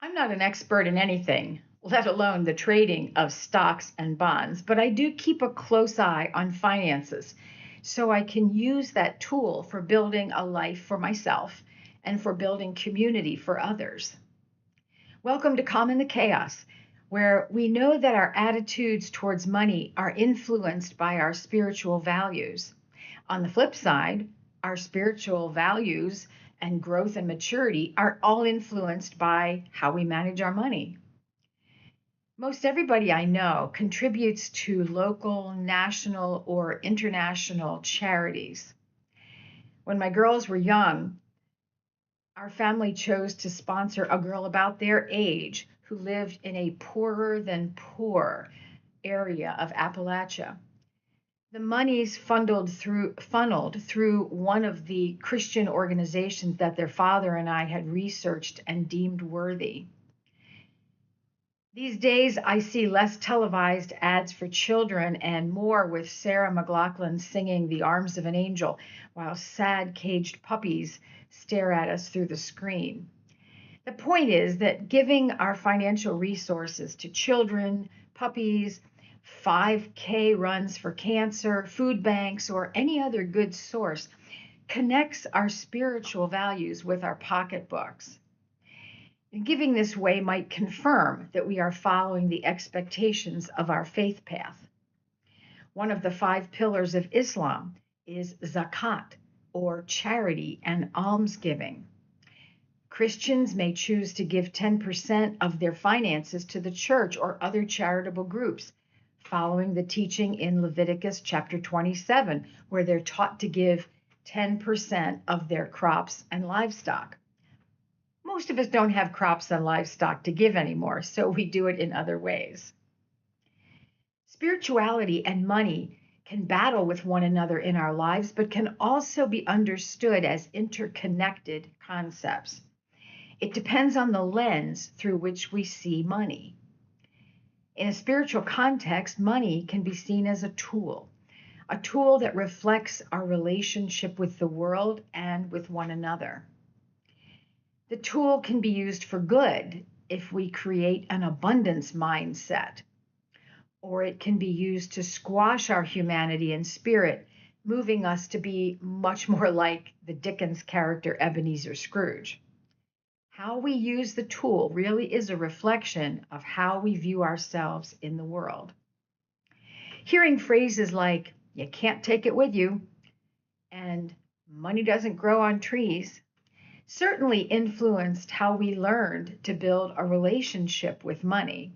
I'm not an expert in anything, let alone the trading of stocks and bonds, but I do keep a close eye on finances so I can use that tool for building a life for myself and for building community for others. Welcome to Calm in the Chaos, where we know that our attitudes towards money are influenced by our spiritual values. On the flip side, our spiritual values and growth and maturity are all influenced by how we manage our money. Most everybody I know contributes to local, national, or international charities. When my girls were young, our family chose to sponsor a girl about their age who lived in a poorer than poor area of Appalachia. The monies funneled through one of the Christian organizations that their father and I had researched and deemed worthy. These days, I see less televised ads for children and more with Sarah McLachlan singing The Arms of an Angel while sad caged puppies stare at us through the screen. The point is that giving our financial resources to children, puppies, 5K runs for cancer, food banks, or any other good source connects our spiritual values with our pocketbooks. And giving this way might confirm that we are following the expectations of our faith path. One of the five pillars of Islam is zakat, or charity and almsgiving. Christians may choose to give 10% of their finances to the church or other charitable groups, following the teaching in Leviticus chapter 27, where they're taught to give 10% of their crops and livestock. Most of us don't have crops and livestock to give anymore, so we do it in other ways. Spirituality and money can battle with one another in our lives, but can also be understood as interconnected concepts. It depends on the lens through which we see money. In a spiritual context, money can be seen as a tool that reflects our relationship with the world and with one another. The tool can be used for good if we create an abundance mindset, or it can be used to squash our humanity and spirit, moving us to be much more like the Dickens character Ebenezer Scrooge. How we use the tool really is a reflection of how we view ourselves in the world. Hearing phrases like, you can't take it with you, and money doesn't grow on trees, certainly influenced how we learned to build a relationship with money.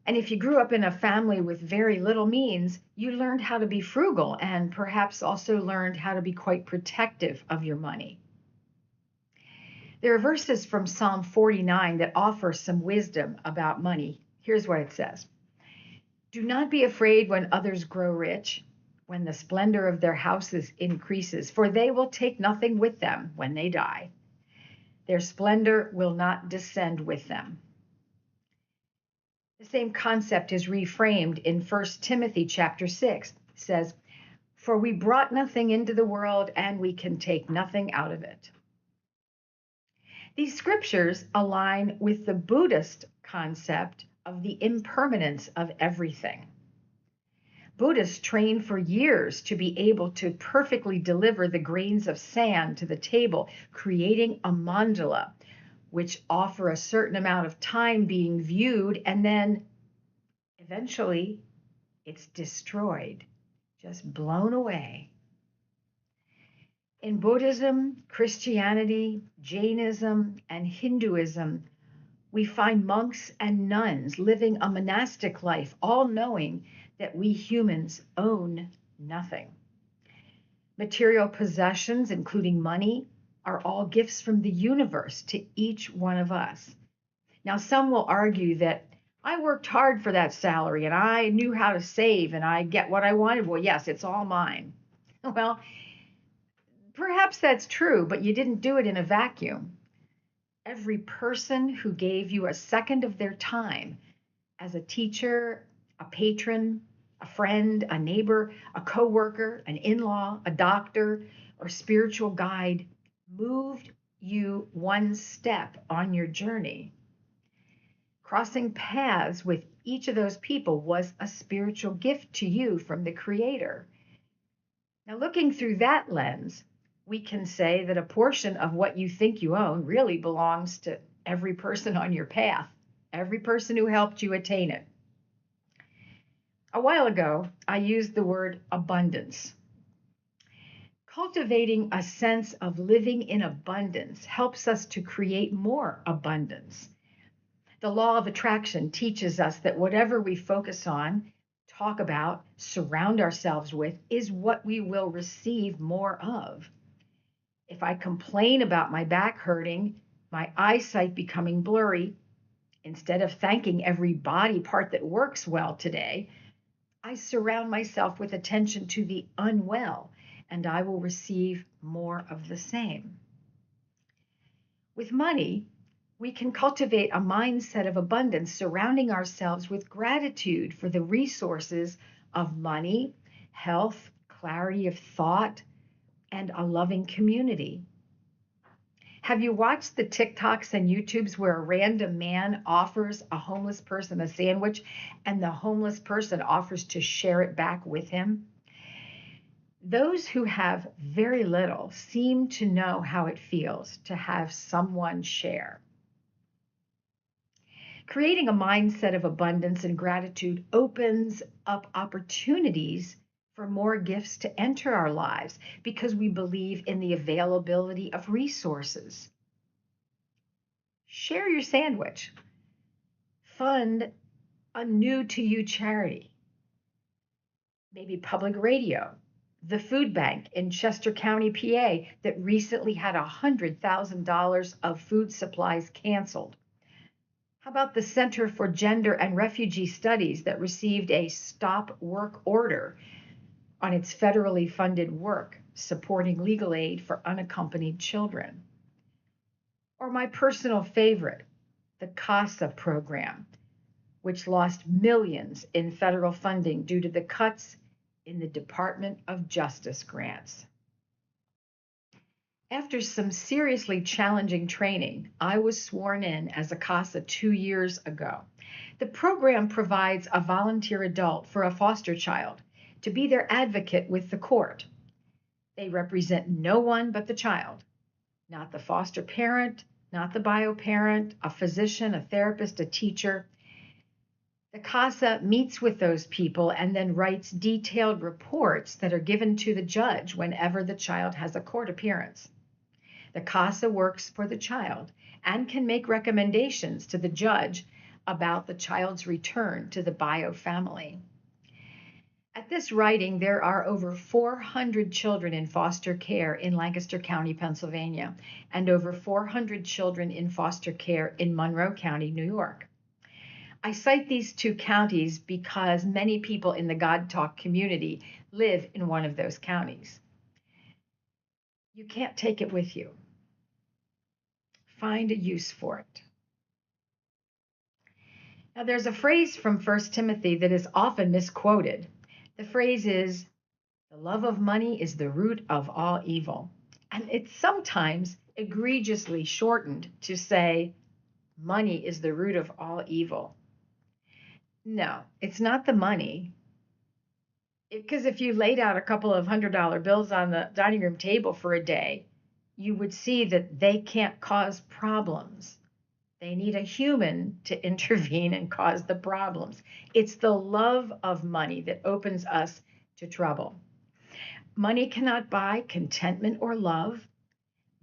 And if you grew up in a family with very little means, you learned how to be frugal and perhaps also learned how to be quite protective of your money. There are verses from Psalm 49 that offer some wisdom about money. Here's what it says. Do not be afraid when others grow rich, when the splendor of their houses increases, for they will take nothing with them when they die. Their splendor will not descend with them. The same concept is reframed in 1 Timothy chapter 6. It says, for we brought nothing into the world and we can take nothing out of it. These scriptures align with the Buddhist concept of the impermanence of everything. Buddhists train for years to be able to perfectly deliver the grains of sand to the table, creating a mandala, which offer a certain amount of time being viewed, and then eventually it's destroyed, just blown away. In Buddhism, Christianity, Jainism, and Hinduism, we find monks and nuns living a monastic life, all knowing that we humans own nothing. Material possessions, including money, are all gifts from the universe to each one of us. Now, some will argue that I worked hard for that salary and I knew how to save and I get what I wanted. Well, yes, it's all mine. Well, perhaps that's true, but you didn't do it in a vacuum. Every person who gave you a second of their time as a teacher, a patron, a friend, a neighbor, a coworker, an in-law, a doctor, or spiritual guide moved you one step on your journey. Crossing paths with each of those people was a spiritual gift to you from the Creator. Now, looking through that lens, we can say that a portion of what you think you own really belongs to every person on your path, every person who helped you attain it. A while ago, I used the word abundance. Cultivating a sense of living in abundance helps us to create more abundance. The law of attraction teaches us that whatever we focus on, talk about, surround ourselves with, is what we will receive more of. If I complain about my back hurting, my eyesight becoming blurry, instead of thanking every body part that works well today, I surround myself with attention to the unwell, and I will receive more of the same. With money, we can cultivate a mindset of abundance, surrounding ourselves with gratitude for the resources of money, health, clarity of thought, and a loving community. Have you watched the TikToks and YouTubes where a random man offers a homeless person a sandwich and the homeless person offers to share it back with him? Those who have very little seem to know how it feels to have someone share. Creating a mindset of abundance and gratitude opens up opportunities for more gifts to enter our lives because we believe in the availability of resources. Share your sandwich. Fund a new to you charity. Maybe public radio, the food bank in Chester County, PA, that recently had $100,000 of food supplies canceled. How about the Center for Gender and Refugee Studies that received a stop work order on its federally funded work supporting legal aid for unaccompanied children? Or my personal favorite, the CASA program, which lost millions in federal funding due to the cuts in the Department of Justice grants. After some seriously challenging training, I was sworn in as a CASA 2 years ago. The program provides a volunteer adult for a foster child to be their advocate with the court. They represent no one but the child, not the foster parent, not the bio parent, a physician, a therapist, a teacher. The CASA meets with those people and then writes detailed reports that are given to the judge whenever the child has a court appearance. The CASA works for the child and can make recommendations to the judge about the child's return to the bio family. At this writing, there are over 400 children in foster care in Lancaster County, Pennsylvania, and over 400 children in foster care in Monroe County, New York. I cite these two counties because many people in the God Talk community live in one of those counties. You can't take it with you. Find a use for it. Now, there's a phrase from 1 Timothy that is often misquoted. The phrase is, "The love of money is the root of all evil." And it's sometimes egregiously shortened to say, "Money is the root of all evil." No, it's not the money. Because if you laid out a couple of $100 bills on the dining room table for a day, you would see that they can't cause problems. They need a human to intervene and cause the problems. It's the love of money that opens us to trouble. Money cannot buy contentment or love.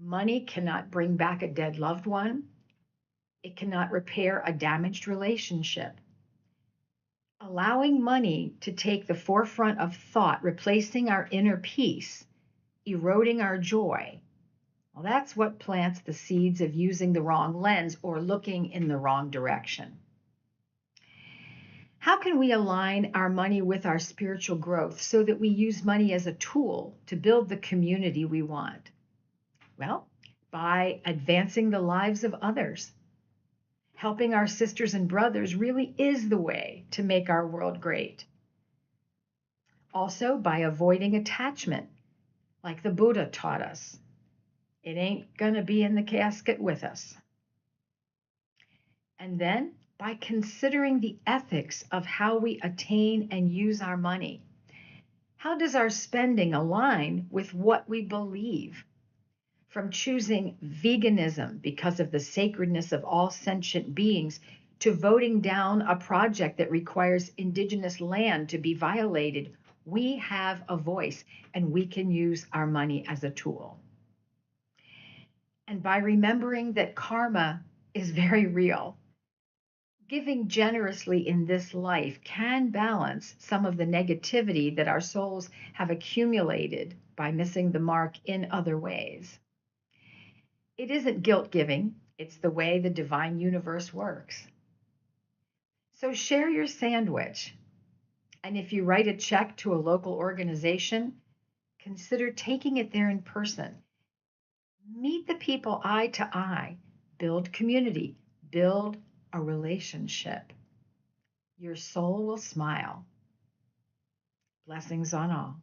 Money cannot bring back a dead loved one. It cannot repair a damaged relationship. Allowing money to take the forefront of thought, replacing our inner peace, eroding our joy, well, that's what plants the seeds of using the wrong lens or looking in the wrong direction. How can we align our money with our spiritual growth so that we use money as a tool to build the community we want? Well, by advancing the lives of others. Helping our sisters and brothers really is the way to make our world great. Also, by avoiding attachment, like the Buddha taught us. It ain't going to be in the casket with us. And then by considering the ethics of how we attain and use our money. How does our spending align with what we believe? From choosing veganism because of the sacredness of all sentient beings to voting down a project that requires indigenous land to be violated, we have a voice and we can use our money as a tool. And by remembering that karma is very real, giving generously in this life can balance some of the negativity that our souls have accumulated by missing the mark in other ways. It isn't guilt giving, it's the way the divine universe works. So share your sandwich. And if you write a check to a local organization, consider taking it there in person. Meet the people eye to eye, build community, build a relationship. Your soul will smile. Blessings on all.